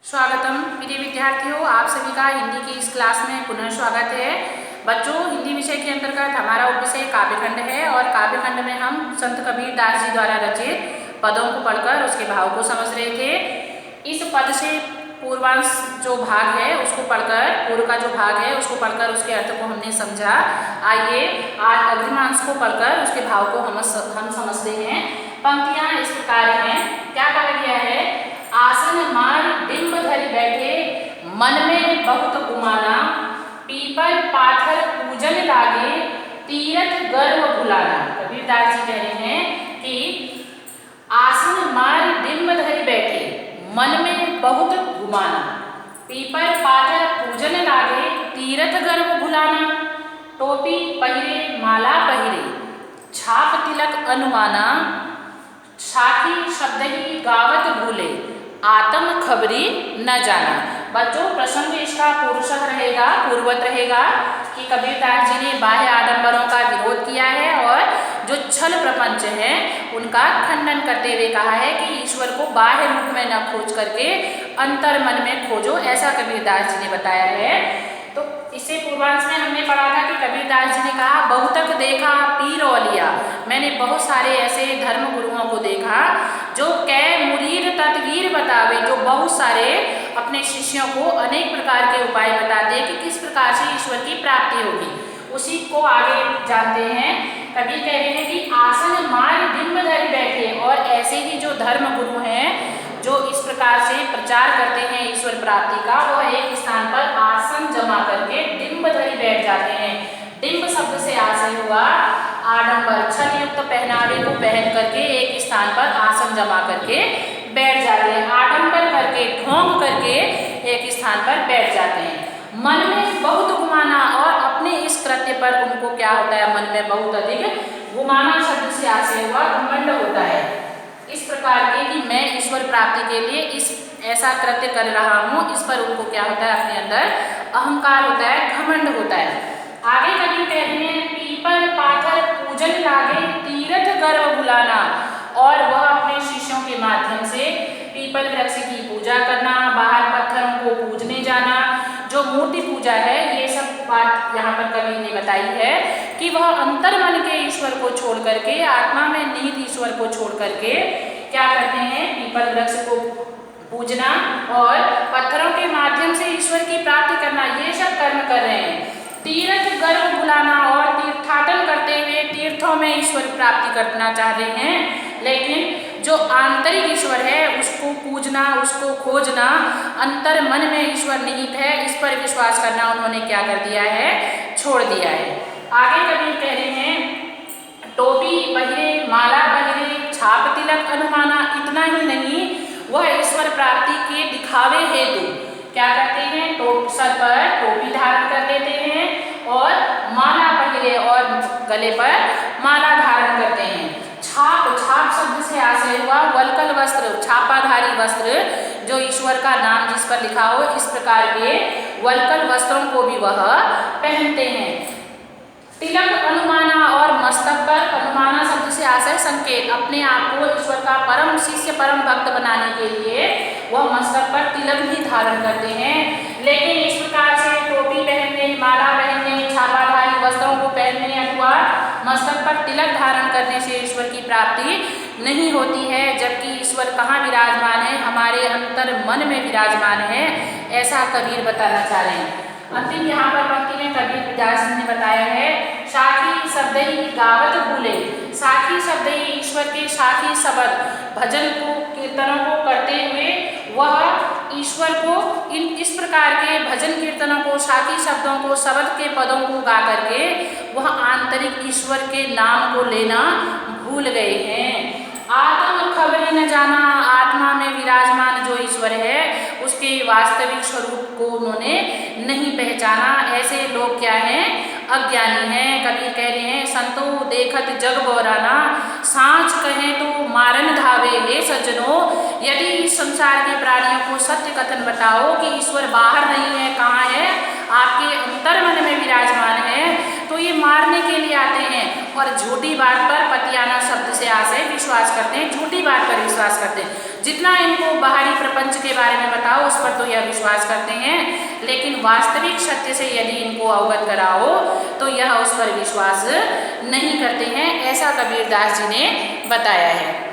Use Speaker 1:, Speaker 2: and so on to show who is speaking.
Speaker 1: स्वागतम प्रिय विद्यार्थियों, आप सभी का हिंदी की इस क्लास में पुनः स्वागत है। बच्चों, हिंदी विषय के अंतर्गत हमारा उपविषय काव्यखंड है और काव्यखंड में हम संत कबीर दास जी द्वारा रचित पदों को पढ़कर उसके भाव को समझ रहे थे। इस पद से पूर्वांश जो भाग है उसको पढ़कर, पूर्व का जो भाग है उसको पढ़कर उसके अर्थ को हमने समझा। आइए आज अग्रिमांश को पढ़कर उसके भाव को हम समझते हैं। पंक्तियां इस प्रकार हैं। क्या कहा गया है? आसन मार डिंब धरि बैठे, मन में बहुत गुमाना, पीपल पाथर पूजन लागे, तीरथ गर्व भुलाना। कबीरदास जी कह रहे हैं कि आसन मार डिंब धरि बैठे, मन में बहुत गुमाना, पीपल पाथर पूजन लागे, तीरथ गर्व भुलाना, टोपी पहिरे माला पहिरे, छाप तिलक अनुमाना, साखी शब्द ही गावत भूले, आत्म खबरी न जाना। बच्चों, प्रसंग इसका पुरुषः रहेगा, पूर्वत रहेगा कि कबीरदास जी ने बाह्य आडंबरों का विरोध किया है और जो छल प्रपंच है उनका खंडन करते हुए कहा है कि ईश्वर को बाह्य रूप में न खोज करके अंतर मन में खोजो, ऐसा कबीरदास जी ने बताया है। तो इससे पूर्वांश में हमने पढ़ा था कि कबीरदास जी ने कहा, बहुतक देखा पीर औलिया, मैंने बहुत सारे ऐसे धर्म गुरुओं को देखा जो कै मुरीद तदवीर बतावे, जो बहुत सारे अपने शिष्यों को अनेक प्रकार के उपाय बताते कि किस प्रकार से ईश्वर की प्राप्ति होगी। उसी को आगे जानते हैं। कबीर कह रहे हैं कि आसन मार डिंब धरि बैठे, और ऐसे ही जो धर्म गुरु हैं जो इस प्रकार से प्रचार करते हैं ईश्वर प्राप्ति का, वह एक स्थान पर आसन जमा करके डिंब धरि बैठ जाते हैं। डिंब शब्द से आशय हुआ आडंबर, छल युक्त पहनावे को पहन करके एक स्थान पर आसन जमा करके बैठ जाते हैं। आडंबर करके, ढोंग करके एक स्थान पर बैठ जाते हैं। मन में बहुत गुमाना, और अपने इस कृत्य पर उनको क्या होता है? मन में बहुत अधिक गुमाना शब्द से आशय हुआ घमंड होता है। इस प्रकार के कि मैं ईश्वर प्राप्ति के लिए इस ऐसा कृत्य कर रहा हूँ, इस पर उनको क्या होता है? अपने अंदर अहंकार होता है, घमंड होता है। आगे कभी कह रहे हैं, पीपल पाथर पूजन लागे, तीरथ गर्व भुलाना, और वह अपने शिष्यों के माध्यम से पीपल वृक्ष की पूजा करना, बाहर पत्थरों को पूजने जाना, जो मूर्ति पूजा है, ये सब बात यहाँ पर कवि ने बताई है कि वह अंतर मन के ईश्वर को छोड़ करके, आत्मा में निहित ईश्वर को छोड़ करके क्या करते हैं? पीपल वृक्ष को पूजना और पत्थरों के माध्यम से ईश्वर की प्राप्ति करना, ये सब कर्म कर रहे हैं। तीर्थ गर्व भुलाना, और तीर्थाटन करते हुए तीर्थों में ईश्वर प्राप्ति करना चाह रहे हैं, लेकिन जो आंतरिक ईश्वर है उसको पूजना, उसको खोजना, अंतर मन में ईश्वर निहित है, इस पर विश्वास करना उन्होंने क्या कर दिया है? छोड़ दिया है। आगे कबीर कह रहे हैं, टोपी पहिरे माला पहिरे, छाप तिलक अनुमाना, इतना ही नहीं, वह ईश्वर प्राप्ति के दिखावे हेतु क्या करते हैं? सर पर टोपी धारण कर लेते हैं और माला पहिरे, और गले पर माला धारण करते हैं। छाप शब्द से आशय हुआ वल्कल वस्त्र, छापाधारी वस्त्र, जो ईश्वर का नाम जिस पर लिखा हो, इस प्रकार के वल्कल वस्त्रों को भी वह पहनते हैं। तिलक अनुमाना, और मस्तक पर, अनुमाना शब्द से आशय संकेत, अपने आप को ईश्वर का परम शिष्य परम भक्त बनाने के लिए वह मस्तक पर तिलक भी धारण करते हैं। लेकिन इस प्रकार से टोपी पहनने, माला पहनने, छापाधारी वस्त्रों को पहनने अथवा मस्तक पर तिलक धारण करने से ईश्वर की प्राप्ति नहीं होती है, जबकि ईश्वर कहाँ विराजमान है? हमारे अंतर मन में विराजमान है, ऐसा कबीर बताना चाह रहे हैं। अंतिम यहाँ पर पंक्ति में कबीरदास जी ने बताया है, साखी शब्द ही गावत भूले, साखी शब्द ही ईश्वर के साखी शब्द भजन को, कीर्तनों को करते हुए वह ईश्वर को इस प्रकार के भजन कीर्तनों को, साखी शब्दों को, शब्द के पदों को गा करके वह आंतरिक ईश्वर के नाम को लेना भूल गए हैं। आत्म खबरी न जाना, आत्मा में विराजमान जो ईश्वर है उसके वास्तविक स्वरूप को उन्होंने नहीं पहचाना। ऐसे लोग क्या हैं? अज्ञानी हैं। कबीर कह रहे हैं, संतो देखत जग बोराना, सांच कहें तो मारन धावे, हे सज्जनों, यदि संसार के प्राणियों को सत्य कथन बताओ कि ईश्वर बाहर नहीं है, कहाँ है? आपके अंतर मन में विराजमान है, तो ये मारने के लिए आते हैं और झूठी बात पर पतियाना शब्द से आशय विश्वास करते हैं, झूठी बात पर विश्वास करते हैं। जितना इनको बाहरी प्रपंच के बारे में बताओ उस पर तो यह विश्वास करते हैं, लेकिन वास्तविक सत्य से यदि इनको अवगत कराओ तो यह उस पर विश्वास नहीं करते हैं, ऐसा कबीरदास जी ने बताया है।